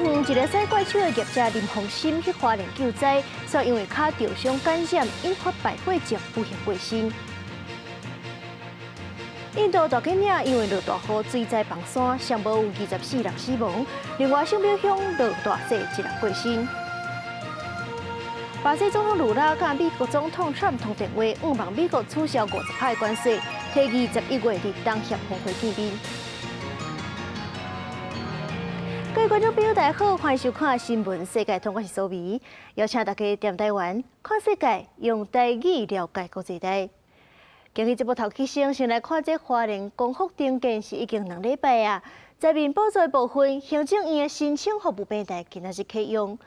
中远一个洗怪手的业者林凤新去花莲救灾，却因为脚受伤感染，引发败血症，不幸过身。印度大吉岭因为落大雨，水灾崩山，上无有24人死亡，另外圣表乡落大雪，1人过身。巴西总统卢拉甲美国总统川普通电话，望美国取消50趴的关税，提议11月日当协峰会见面。各位观众朋友，大家好，欢迎收看新闻世界通，我是苏眉，邀请大家踮台湾看世界，用台语了解国际大。今日这部头起先来看这花莲公福登记是已经2礼拜啊，灾民补助的部分，行政院的申请服务平台今仔日启用。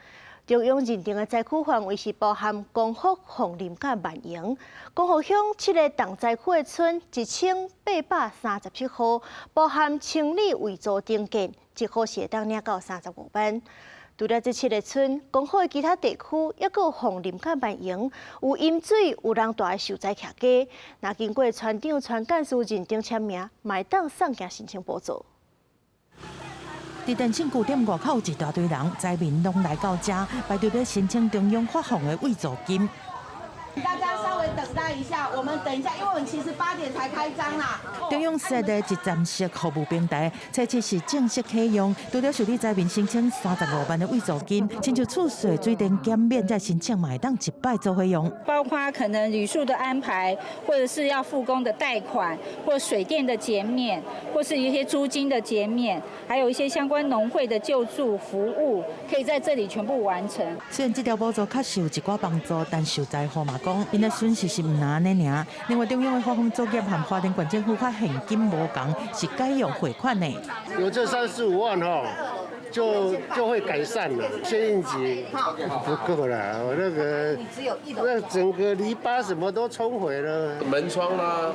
中央认定的灾区范围是包含公福、凤林、甲万荣。公福乡7个重灾区的村，1837户，包含清理维租登记，一户是会当领到35万。除了这7个村，公福的其他地区，也有凤林、甲万荣，有淹水、有人大的受灾客家。若经过村长、村干事认定签名，会当送件申请补助。伫电信据点外口有一大堆人，灾民拢来到这，排队咧申请中央发放的慰助金。大家稍微等待一下，我们等一下，因为我们其实8点才开张啦。中央设的一站式服务平台，初期是正式启用，除了受理灾民申请35万的慰助金，亲像厝税、水电减免再申请，买当1摆做费用。包括可能旅宿的安排，或者是要复工的贷款，或水电的减免，或是一些租金的减免，还有一些相关农会的救助服务，可以在这里全部完成。虽然这条补助确实有一寡帮助，但受灾户嘛讲，因的损失是唔难安尼尔。另外，中央的发放作业和花莲县政府发现金无同，是改用汇款的。有这35万就会改善了。谢应急不够了，我那整个篱笆什么都冲毁了，门窗啦，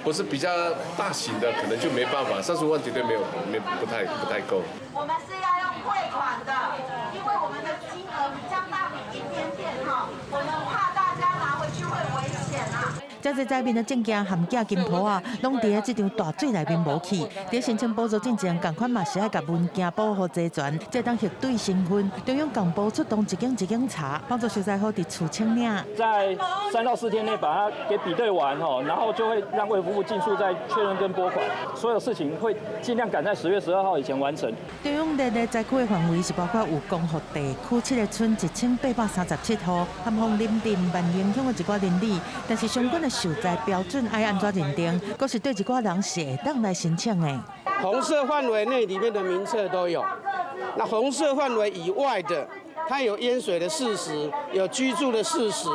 或是比较大型的，可能就没办法。35万绝对不太够。我们是要用汇款的，因为我们的金额比较大一点点哈，我们怕大家拿回去会危险啊。这些灾民的证件含假金铺啊，拢伫咧这场大水内面无去。伫申请补助之前，共款嘛是爱甲文件保护齐全，这当核对身份。中央公布出动一间查，帮助受灾户伫厝清领。在3到4天内把它给比对完吼，然后就会让卫福部尽速在确认跟拨款，所有事情会尽量赶在10月12号以前完成。中央列的灾区的范围是包括有公福地区7个村1837户，含凤林镇、万荣乡的一寡邻里，但是相关的受灾标准爱安怎认定，佫是对一寡人是会当来申请的。红色范围内里面的名册都有，那红色范围以外的，它有淹水的事实，有居住的事实，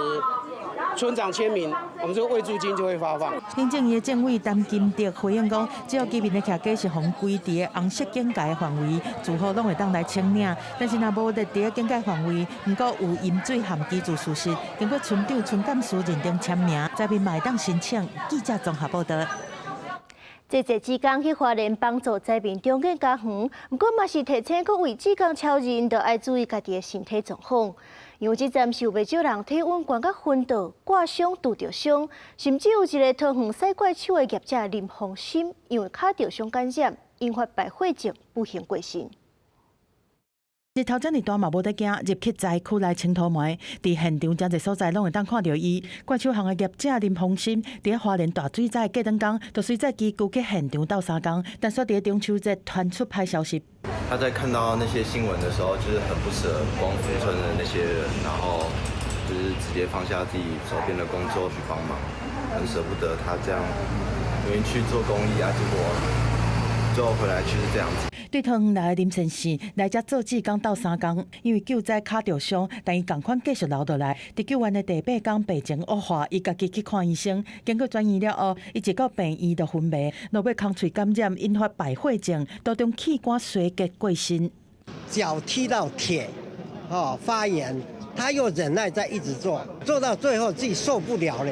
村长签名，我们这个慰助金就会发放。行政院政委陈金德回应讲，只要居民的徛家是红规伫的红色警戒的范围，住户拢会当来清领。但是若无伫伫警戒范围，毋过有淹水含居住事实，经过村长、村干事认定签名，灾民嘛会当申请。记者综合报道。这志工去花莲帮助灾民重建家园，不过嘛是提醒各位志工超人，就要注意家己的身体状况。因为这站是有不少人体温悬到昏倒、挂伤、拄着伤，甚至有一个桃园洗怪手的业者林凤新，因为脚受伤感染，引发败血症，不幸过身。日头遮尔大嘛无得惊，入去灾区内清土霾，伫现场遮侪所在拢会当看到伊。怪手行的业者林凤新，伫花莲大水灾过灯工，就随在机构去现场斗3工，但煞伫中秋节传出歹消息。他在看到那些新闻的时候，就是很不舍光复村的那些人，然后就是直接放下自己手边的工作去帮忙，很舍不得他这样愿意去做公益啊，结果最后回来却是这样子。对桃园来的林先生来遮做志工斗3工，因为救灾脚着伤，但伊共款继续留下来。伫救援的第8天病情恶化，伊家己去看医生，经过转院了后，伊一到病院就昏迷，落尾空喙感染引发败血症，途中器官衰竭过身。脚踢到铁，发炎，他又忍耐在一直做，做到最后自己受不了了。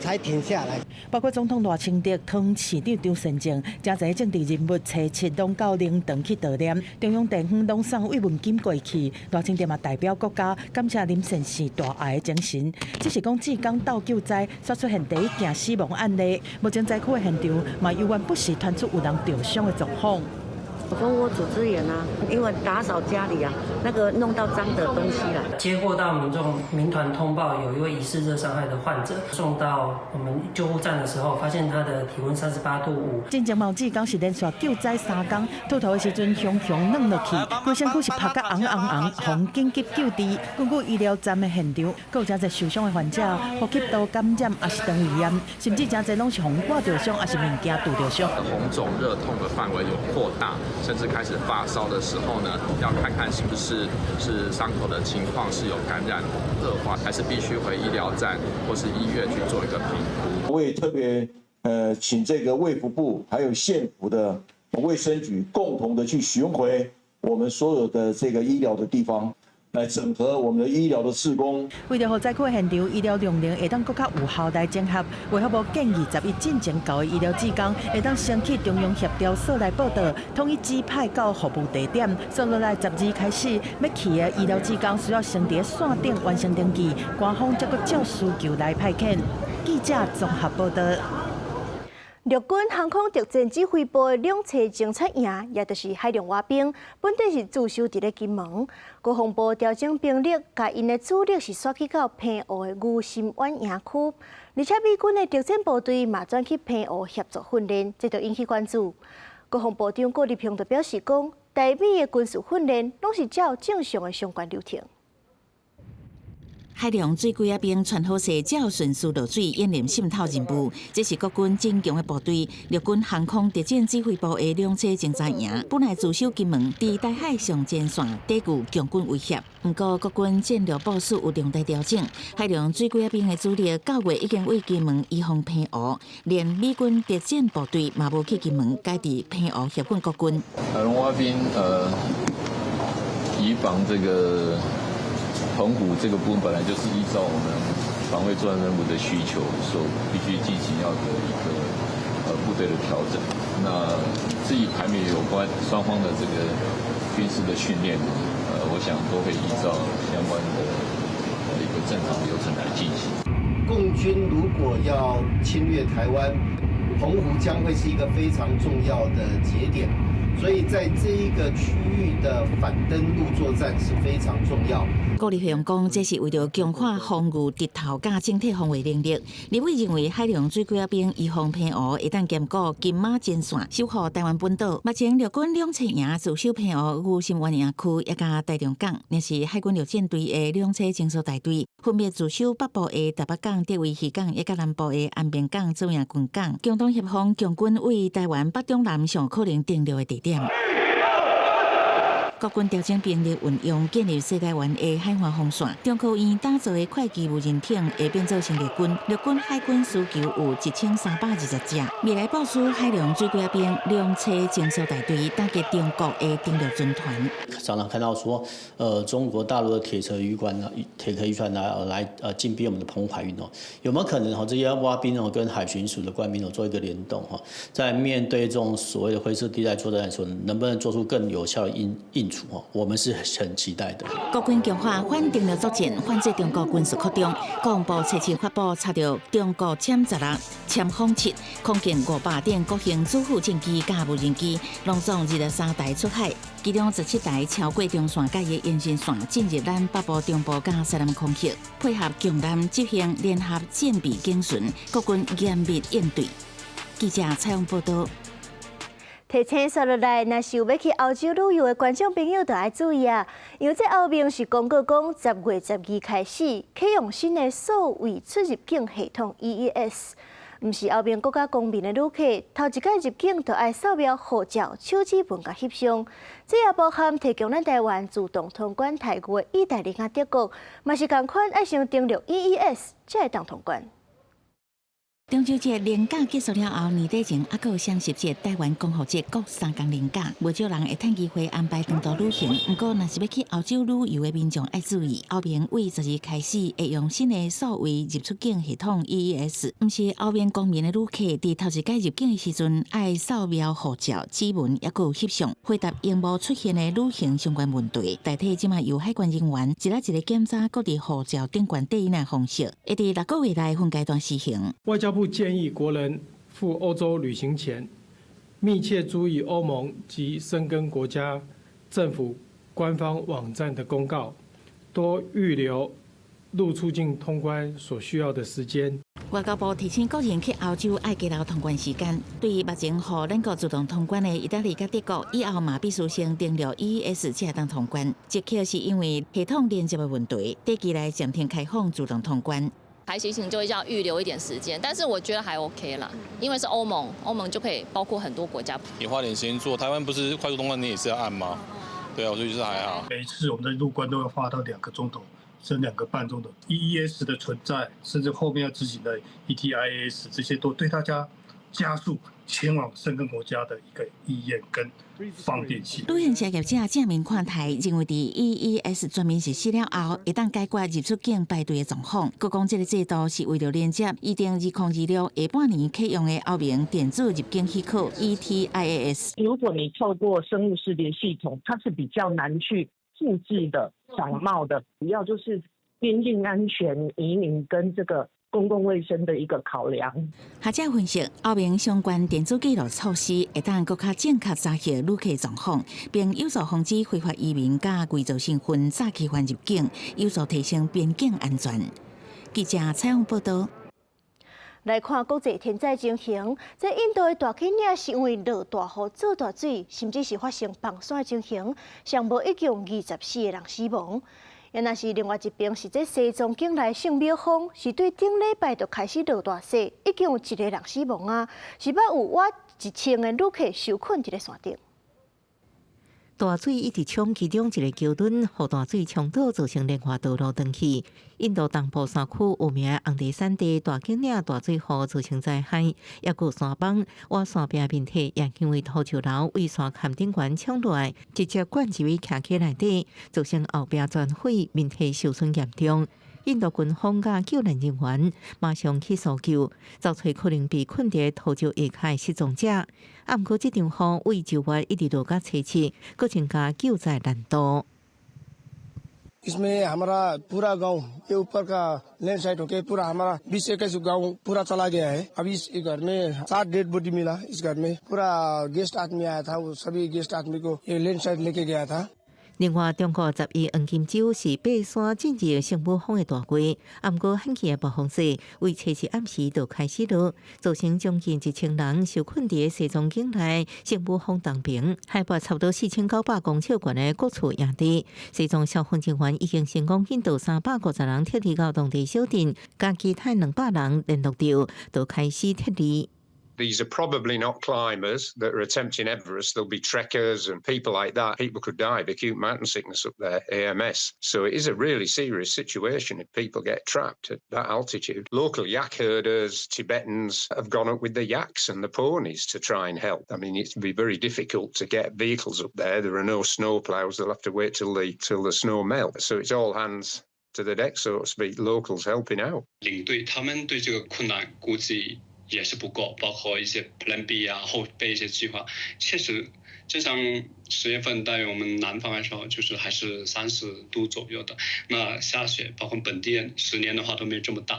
才停下来。包括总统赖清德、桃园市长张善政，真侪政治人物初7拢到灵堂去悼念，中央地方拢送慰问金过去。赖清德嘛代表国家感谢林先生大爱的精神。只是讲志工斗救灾，煞出现第一件死亡案例。目前灾区的现场嘛，犹原不时传出有人受伤的状况。蜂窝组织炎啊，因为打扫家里啊，那个弄到脏的东西啦。接获到民团通报，有一位疑似热伤害的患者送到我们救护站的时候，发现他的体温38度5。进前毛子刚是连续救灾3天，吐头的时阵熊软落去，规身躯是拍甲红，红紧急救治。根据医疗站的现场，还有真侪受伤的患者，呼吸道感染也是肠胃炎，甚至真侪拢是红挂着伤，也是物件拄着伤。红肿热痛的范围有扩大，甚至开始发烧的时候呢，要看看是不是伤口的情况是有感染恶化，还是必须回医疗站或是医院去做一个评估。我也特别请这个卫福部还有县府的卫生局共同的去巡回我们所有的这个医疗的地方，来整合我们的医疗的志工。为了让灾区现场医疗量能会当更较有效来整合，卫福部建议11进前交的医疗志工会当升起中央协调所来报道，统一指派到服务地点。接落来12开始要去的医疗志工需要先伫线顶完成登记，官方才阁照需求来派遣。记者综合报道。陆军航空特战指挥部的2车侦察营，也就是海洋蛙兵，本地是驻守伫咧金门。国防部调整兵力，甲因的主力是刷去到澎湖的御心湾营区，而且美军的特战部队嘛转去澎湖协助训练，这就引起关注。国防部长郭立平就表示讲，台美的军事训练拢是照正常的相关流程。海洋水鬼仔兵传好势，照顺序落水演练渗透任务，这是国军精强的部队。陆军航空特战指挥部的2车侦察营，本来驻守金门，伫台海上前线抵御强军威胁。不过，国军战略部署有重大调整，海洋水鬼仔兵的主力9月已经为金门移防澎湖，连美军特战部队嘛无去金门，改伫澎湖协管国军。海洋蛙兵移防这个。澎湖这个部分本来就是依照我们防卫作战任务的需求，所必须进行要的一个部队的调整。那至于还没有关双方的这个军事的训练，我想都会依照相关的一个正常流程来进行。共军如果要侵略台湾，澎湖将会是一个非常重要的节点。所以在这一个区域的反登陆作战是非常重要。郭立平讲，这是为了强化防御敌头甲整体防卫能力。立委认为，海洋水鬼仔兵移防澎湖，会当兼顾金马前线，守护台湾本岛。目前陆军2车营驻守澎湖御心湾营区，也甲台中港，也是海军陆战队的2车侦察大队，分别驻守北部的台北港、德维渔港，也甲南部的安平港、左营军港，共同协防强军为台湾北中南上可能登陆的地点。国军调整兵力运用建立西台湾的海岸防线，中科院打造的会计无人艇会变做成陆军海军需求有1320只。未来部署海洋水鬼仔兵2车侦察大队，打击中国的登陆军团。常常看到说，中国大陆的铁壳渔船来进逼我们的澎湖海域哦，有没有可能这些蛙兵跟海巡署的官兵做一个联动在面对这种所谓的灰色地带作战的时候，能不能做出更有效的应处我们是很期待的。国军强化反登陆作战，反制中国军事扩张。国防部初次发布查到中国歼16、歼轰7，空警500点各型主副战机甲无人机，拢总23台出海，其中17台超过中线甲伊延伸线，进入咱北部、中部甲西南空域，配合强南执行联合战备警巡，国军严密应对。记者采访报道。提醒刷落来，若是有要去澳洲旅游的观众朋友，就要注意啊！因为这后面是公告讲10月12开始启用新的数位出入境系统 EES， 毋是后面国家公民的旅客头一届入境就要扫描护照、手指纹甲翕相。这也包含提供咱台湾自动通关泰国的意大利甲德国，嘛是同款要先登录 EES 才会当通关。中秋节连假结束了后，年底前还有双十节、台湾共和节各3天连假，不少人会趁机会安排长途旅行。不过，若是要去澳洲旅游的民众要注意，后面为12开始会用新的数位入出境系统 EES， 不是后面公民的旅客伫头一届入境的时阵，爱扫描护照、指纹，也有翕相，回答应无出现的旅行相关问题。大体即马由海关人员一个一个检查各地护照顶悬第一的方式，会伫6个月内分阶段实行。外交部建议国人赴欧洲旅行前，密切注意欧盟及申根国家政府官方网站的公告，多预留入出境通关所需要的时间。外交部提醒国人去欧洲爱记牢通关时间。对于目前予咱国自动通关的意大利甲德国，以后嘛必须先登录 EES 才当通关。这可是因为系统连接的问题，短期内暂停开放自动通关。排行程就会要预留一点时间，但是我觉得还 OK 啦，因为是欧盟就可以包括很多国家。你花点时间做，台湾不是快速通关你也是要按吗？对啊，所以就是还好。每一次我们的入关都要花到2个钟头，甚至2个半钟头。EES 的存在，甚至后面要执行的 ETIAS， 这些都对大家加速前往申根国家的一个意愿跟方便性。旅行社业者正面看待，认为伫 EES 全面实施了后，会当解决入出境排队的状况。佮讲这个制度是为了连接预定2026下半年启用的欧盟电子入境许可 ETIAS。如果你透过生物识别系统，它是比较难去复制的、仿冒的，主要就是边境安全、移民跟这个公共卫生的一个考量。学者分析，欧盟相关电子记录措施会当更加正确查核旅客状况，并有助防止非法移民甲伪造身份早期犯入境，有助提升边境安全。记者采访报道。来看国际天灾情形，在印度的大起岭是因为落大雨造大水，甚至是发生崩山的情形，尚无一共24个人死亡。也那是另外一边，是在西藏境内圣庙峰，是对顶礼拜就开始落大雪，已经有1个人死亡啊，是捌有约1000个旅客受困伫咧山顶。大水一直冲其中一个桥墩，予大水冲倒，造成连环道路断去。印度东部山区有名的红地山地大景岭大水河造成灾害，也有山崩，瓦山壁面体也因为土石流为山坎顶悬冲落来，直接灌入去徛起内底，造成后壁全毁，面体受损严重。印度军方甲救援人员马上去搜救，找找可能被困伫土石下卡的失踪者。啊，毋过这场雨为9月一直落到初7，佫增加救灾难度。इसमें हमारा पूरा गांव के ऊपर का लैंड साइड होके पूरा हमारा 20-21 गांव पूरा चला गया है। अभी इस घर में 7 डेड बॉडी मिला। इस घर में पूरा गेस्ट आदमी आया था, वो सभी गेस्ट आदमी को ये लैंड साइड लेके गया था। 另外，中国11黄金周是爬山进入圣母峰的大会，啊，毋过很奇的暴风雪为初7暗时就开始落，造成将近1000人受困伫西藏境内圣母峰东边，海拔差不多4900公尺悬的各处营地。西藏消防人员已经成功引导350人撤离到当地小镇，甲其他200人联络到，就开始撤离。These are probably not climbers that are attempting Everest. There'll be trekkers and people like that. People could die of acute mountain sickness up there, AMS. So it is a really serious situation if people get trapped at that altitude. Local yak herders, Tibetans, have gone up with the yaks and the ponies to try and help. I mean, it'd be very difficult to get vehicles up there. There are no snow ploughs. They'll have to wait till the snow melts. So it's all hands to the deck, so to speak, locals helping out. 领队他们对这个困难估计也是不够，包括一些 Plan B 啊，后备一些计划。确实，正常10月份大约我们南方来说，就是还是30度左右的。那下雪，包括本地人10年的话都没有这么大。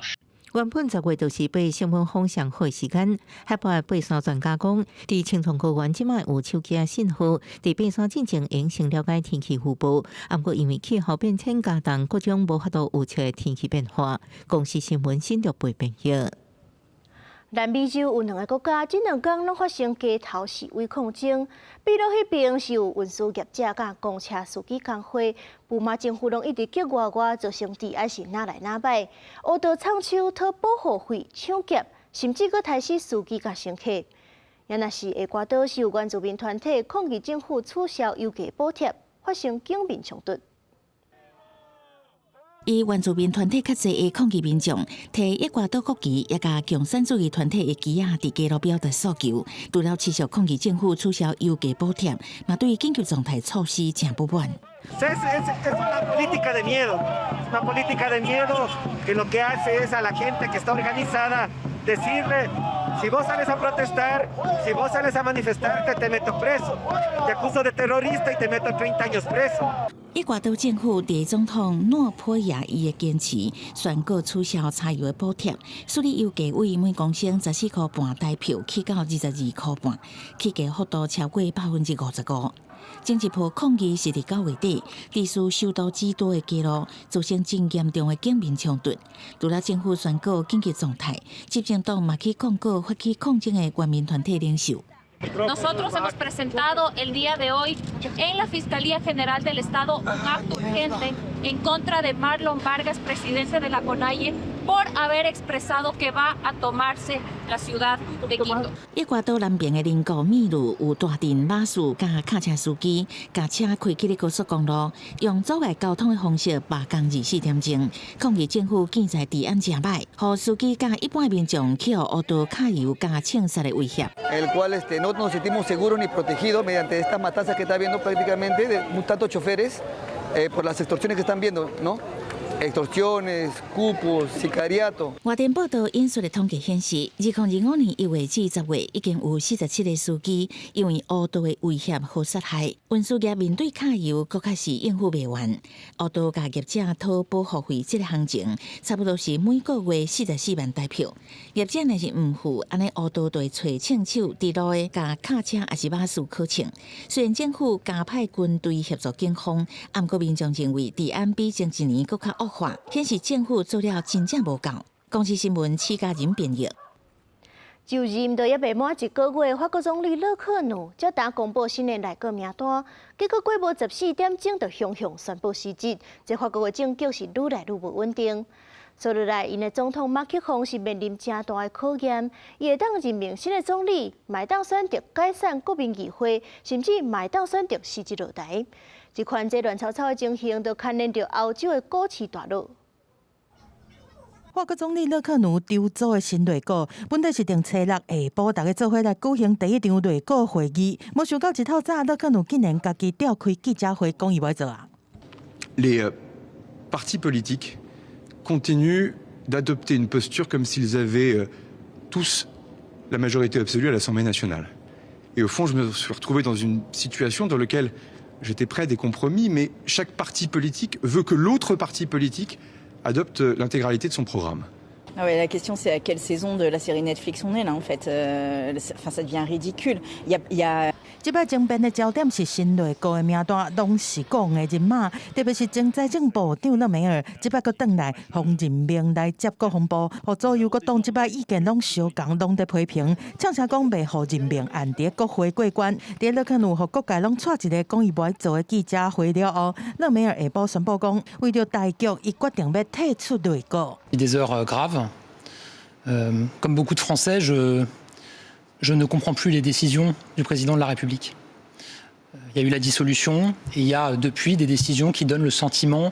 原本10月就是爬圣母峰上好时间，海拔爬山专家讲，伫青藏高原即摆有手机啊信号，伫爬山进前应先了解天气预报。啊，不过因为气候变迁加重各种无法度预测的天气变化，公司新闻新竹陪朋友。南美洲有2个国家，这2天拢发生街头示威抗争。秘鲁迄边是有运输业者甲公车司机工会，布马政府拢一直叫外，造成治安是哪来哪歹。乌道抢手讨保护费、抢劫，甚至佫杀死司机甲乘客。也若是厄瓜多是有原住民团体抗议政府取消油价补贴，发生警民冲突。以原住民团体较侪的抗议民众，提厄瓜多国旗，也甲共产主义团体的旗仔伫街路表达诉求。除了持续抗议政府取消油价补贴，嘛对紧急状态措施真不满。Es una política de miedo, una política de miedo que lo que hace es a la gente que está organizada decirle, si vos sales a protestar, si vos sales a manifestarte, te meto preso, te acuso de terrorista y te meto 30 años preso. 厄瓜多政府第一总统诺普亚伊的坚持，宣告取消柴油的补贴，所以油价为每公升14块半台票起到22块半，起价幅度超过55%。前一波抗议是伫9月底，地区首都基多的街路造成真严重的警民冲突。除了政府宣告紧急状态，执政党嘛去控告发起抗争的原民团体领袖。Nosotros hemos presentado el día de hoy en la Fiscalía General del Estado un acto urgente en contra de Marlon Vargas, presidente de la CONAIE, por haber expresado que va a tomarse la ciudad de Quito. 厄瓜多南边的邻国秘鲁有大阵马术加卡车司机，驾车开起了高速公路，用阻碍交通的方式罢工24点钟，抗议政府建材治安真歹，予司机加一般民众起予乌道卡油加枪杀的威胁。El cual no nos sentimos seguros ni protegidos mediante esta matanza que está habiendo prácticamente de tantos choferes por las extorsiones que están viendo, ¿no? extorsiones, cupos, sicariato。外电报道引述的统计显示，2025年1月至10月，已经有47个司机因为乌道的威胁或杀害。运输业面对卡油，确实是应付不完。乌道甲业者讨保护费这个行情，差不多是每个月44万台票。业者若是唔付，安尼乌道就会找枪手伫路的甲卡车也是马术考证。虽然政府加派军队协助警方，不过民众认为治安比前一年更加恶化，显示政府做了真正无够。公司新闻4家人编译。就任都也未满1个月，法国总理勒克努才刚公布新的内阁名单，结果过无14点钟就雄雄宣布辞职，这法国的政局是愈来愈不稳定。所以来，因的总统马克龙是面临真大的考验，伊会当任命新的总理，买当选择解散国民议会，甚至买当选择辞职落台。一款这乱糟糟的情形，就牵连着欧洲的股市大落。法国总理勒克努筹组的新内阁，本来是定初6下晡大家做伙来举行第一场内阁会议，没想到一透早，勒克努竟然家己召开记者会，讲伊要做啊。Les partis politiques continuent d'adopter une posture comme s'ils avaient tous la majorité absolue à l'Assemblée nationale. Et au fond, je me suis retrouvé dans une situation dans laquelle j'étais prêt à des compromis, mais chaque parti politique veut que l'autre parti politique adopte l'intégralité de son programme. Ah ouais, la question c'est à quelle saison de la série Netflix on est là en fait. Ça devient ridicule. Il y a 这摆争辩的焦点是新内阁的名单拢是讲的人马，特别是前财政部长勒梅尔，这摆阁转来洪任命来接国防部，和左右各党这摆意见拢相共，拢在批评，呛声讲袂互任命按伫国会过关。伫勒克努和各界拢带一个讲伊无爱做的记者会了后，勒梅尔下晡宣布讲，为着大局，伊决定要退出内阁。Des heures graves. Comme beaucoup de Français, je ne comprends plus les décisions du président de la République. Il y a eu la dissolution et il y a depuis des décisions qui donnent le sentiment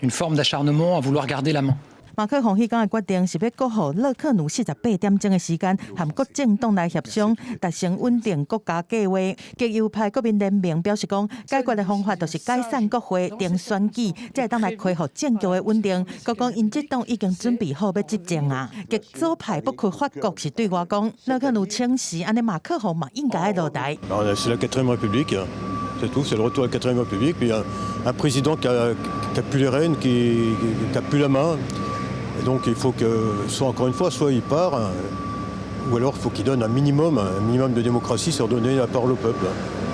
d'une forme d'acharnement à vouloir garder la main. 马克龙迄天的决定是要搁予勒克努48点钟的时间，和各政党来协商，达成稳定国家计划。极右派国民联盟表示讲，解决的方法就是解散国会，定选举，才会当来恢复政局的稳定。佮讲，因这党已经准备好要执政啊。极左派不屈法国是对我讲，勒克努请示，安尼马克龙嘛应该落台。C'est la 4e République, c'est tout, c'est le retour à la 4e République. Puis un président qui a plus les rênes, qui a plus la main. Et donc il faut que, soit encore une fois, soit il part, ou alors il faut qu'il donne un minimum de démocratie, c'est redonner la parole au peuple.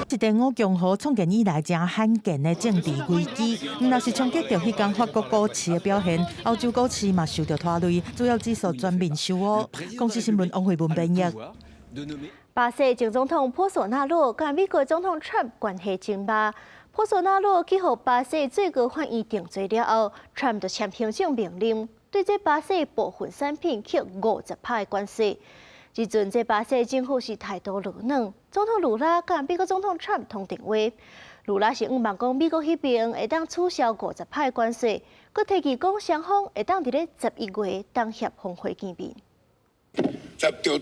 一个5共和创建以来真罕见的政治危机，若是冲击到迄间法国股市的表现，欧洲股市嘛受到拖累，主要指数全面收乌。公司新闻王慧文编译。巴西前总统波索纳罗甲美国总统 Trump 关系真歹。波索纳罗去互巴西最高法院定罪了后 ，Trump 就签行政命令，对这巴西部分产品扣50%的关税。即阵这巴西政府是态度软软，总统卢拉甲美国总统 Trump 通电话，卢拉是望讲美国迄边会当取消50%的关税，佮提议讲双方会当伫咧11月当协峰会见面。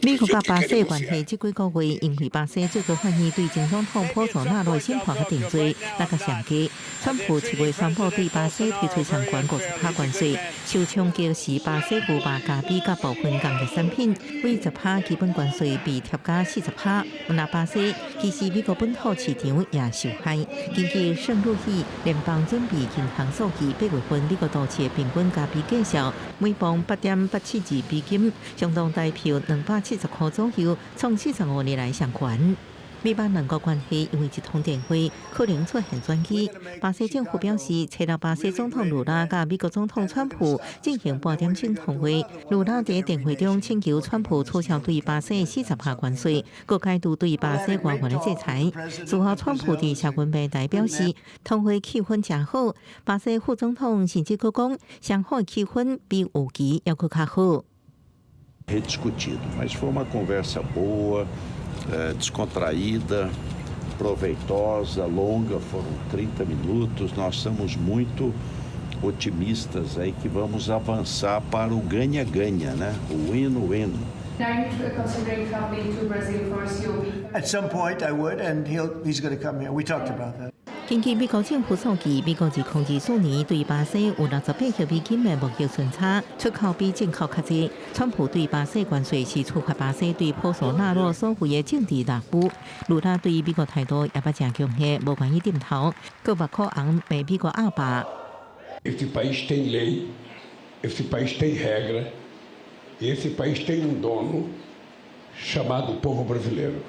美国甲巴西关系这几个月，因为巴西最高法院对前总统波索纳罗审判和定罪那个上街，川普7月宣布对巴西提出相关50%关税，受冲击是巴西牛肉、咖啡甲部分工业产品，为10%基本关税被贴加40%。那巴西其实美国本土市场也受害。根据圣路易联邦准备银行数据，8月份美国都市的平均咖啡价销每磅8.872美金，相当大票270块左右，创45年来上悬。美巴两国关系因为一通电话可能出现转机。巴西政府表示，找到巴西总统卢拉甲美国总统川普进行半点钟通话。卢拉在电话中请求川普取消对巴西40%关税，各解除对巴西外援的制裁。事后，川普在社群平台表示，通话气氛真好。巴西副总统甚至佫讲，双方气氛比预期要佫较好。Rediscutido, mas foi uma conversa boa, descontraída, proveitosa, longa, foram 30 minutos. Nós estamos muito otimistas aí que vamos avançar para o ganha-ganha, né? O win-win. Are you considering traveling to Brazil for COP? At some point I would, and he's going to come here. We talked about that. 根据美国政府数据，美国2024年对巴西有68亿美金的贸易顺差，出口比进口较多。川普对巴西关税是触发巴西对波索纳罗所谓的政治热舞。卢拉对美国态度也不正强硬，无愿意点头，佫不可能被美国压霸。Esse país tem lei, esse país tem regra, e esse país tem dono chamado povo brasileiro.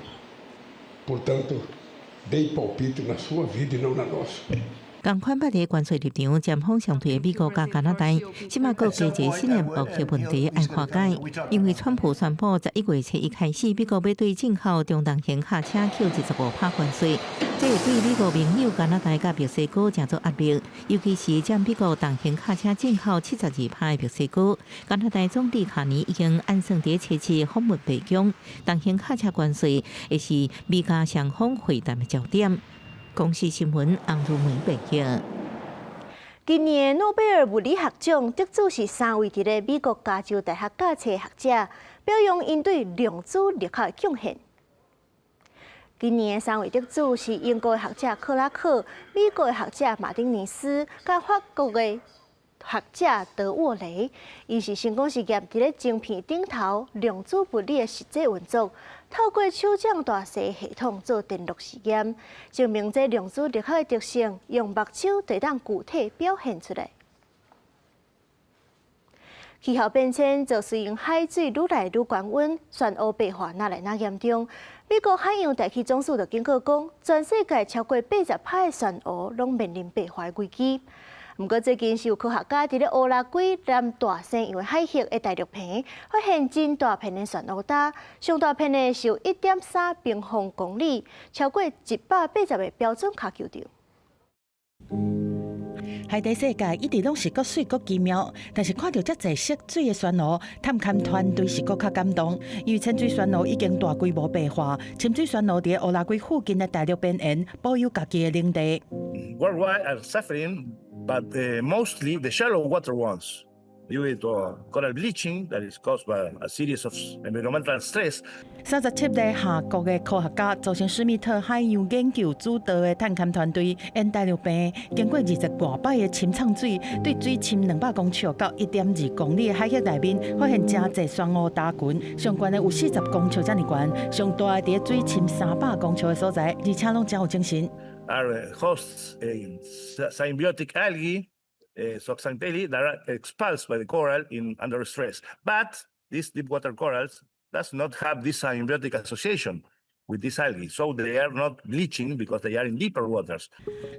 Portanto,dei palpite na sua vida e não na nossa. 同款8个关税立场，针锋相对的美国甲加拿大，即马佫加一个新的贸易问题要化解。因为川普宣布11月1开始，美国要对进口中重型卡车扣15%关税，这会对美国盟友加拿大甲墨西哥正做压力，尤其是占美国重型卡车进口72%的墨西哥。加拿大总理卡尼已经按算在7次访问北京，重型卡车关税会是美加双方会谈的焦点。公视新闻洪如梅报道。今年诺贝尔物理学奖得主是3位伫咧美国加州大学教册学者，表扬因对量子力学的贡献。今年3位得主是英国的学者克拉克、美国的学者马丁尼斯，甲法国的学者德沃雷。因是成功实验伫咧晶片顶头量子物理的实际运作。透过手掌大细系统做电路实验，证明这量子力学的特性用目睭就当具体表现出来。气候变迁就随用海水愈来愈高温，漩涡白化哪来哪严重。美国海洋大气总署就警告讲，全世界超过80%的漩涡拢面临白化危机。不过最近是有科学家伫咧乌拉圭南大西洋的海域的大陆坪发现真大片的漩涡搭，上大片的是有1.3平方公里，超过180个标准卡球场。海底世界一直拢是阁水阁奇妙，但是看到遮侪色水的漩涡，探勘团队是阁较感动，因为潜水漩涡已经大规模白化，潜水漩涡伫乌拉圭附近的大陆边缘保有家己的领地。Worldwide are suffering, but mostly the shallow water ones, due to coral bleaching that is caused by a series of environmental stress. 37个下国的科学家组成史密特海洋研究主导的探勘团队，沿大陆边经过20多摆的深藏水，对水深200公尺到1.2公里的海域内面，发现真侪漩涡搭群，上悬的有40公尺这么悬，上大的伫水深300公尺的所在，而且拢真有精神。Are hosts symbiotic algae, zooxanthellae, that are expelled by the coral under stress. But these deep water corals does not have this symbiotic association with this algae, so they are not bleaching because they are in deeper waters.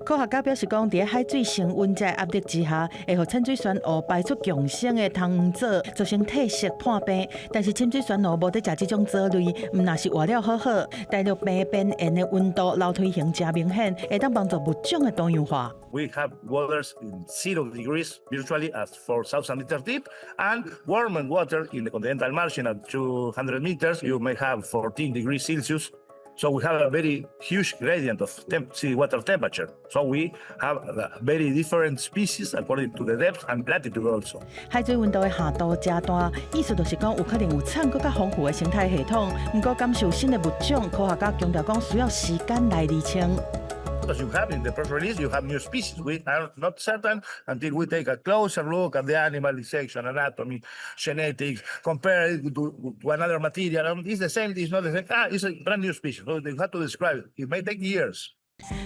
科学家表示讲，伫海水升温在压力之下，会互潜水漩涡排出强性的糖黄藻，造成体色破病。但是潜水漩涡无得食这种藻类，毋若是活了好好。大陆边缘的温度楼梯形真明显，会当帮助物种的多样化。We have waters in 0 degrees virtually at 4,000 meters deep, and warmer water in the continental margin at 200 meters. You may have 14 degrees Celsius. So we have a very huge gradient of seawater temperature. So we have very different species according to the depth and latitude also. 海水温度的下度加大，意思就是讲有可能有产更较丰富的生态系统。不过感受新的物种，科学家强调讲需要时间来厘清。 As you have in the press release, you have new species. We are not certain until we take a closer look at the animalization, anatomy, genetics, compare it to another material. And it's the same, it's not the same. It's a brand new species. So you have to describe it. It may take years.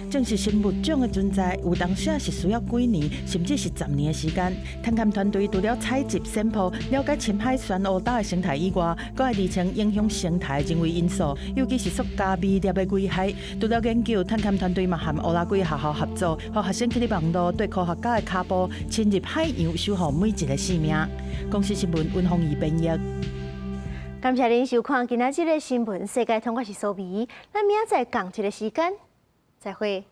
正是新物种的存在，有当时是需要几年，甚至是10年的时间。探勘团队除了采集 sample 了解深海漩涡岛的生态以外，还会厘清影响生态的人为因素，尤其是塑胶微粒的危害。除了研究，探勘团队嘛和乌拉圭学校合作，和学生去网络对科学家的脚步侵入海洋，守护每一个生命。公司新闻温凤仪编译。感谢您收看今仔日的新闻世界，通我是苏眉，咱明仔载同一个时间。再会。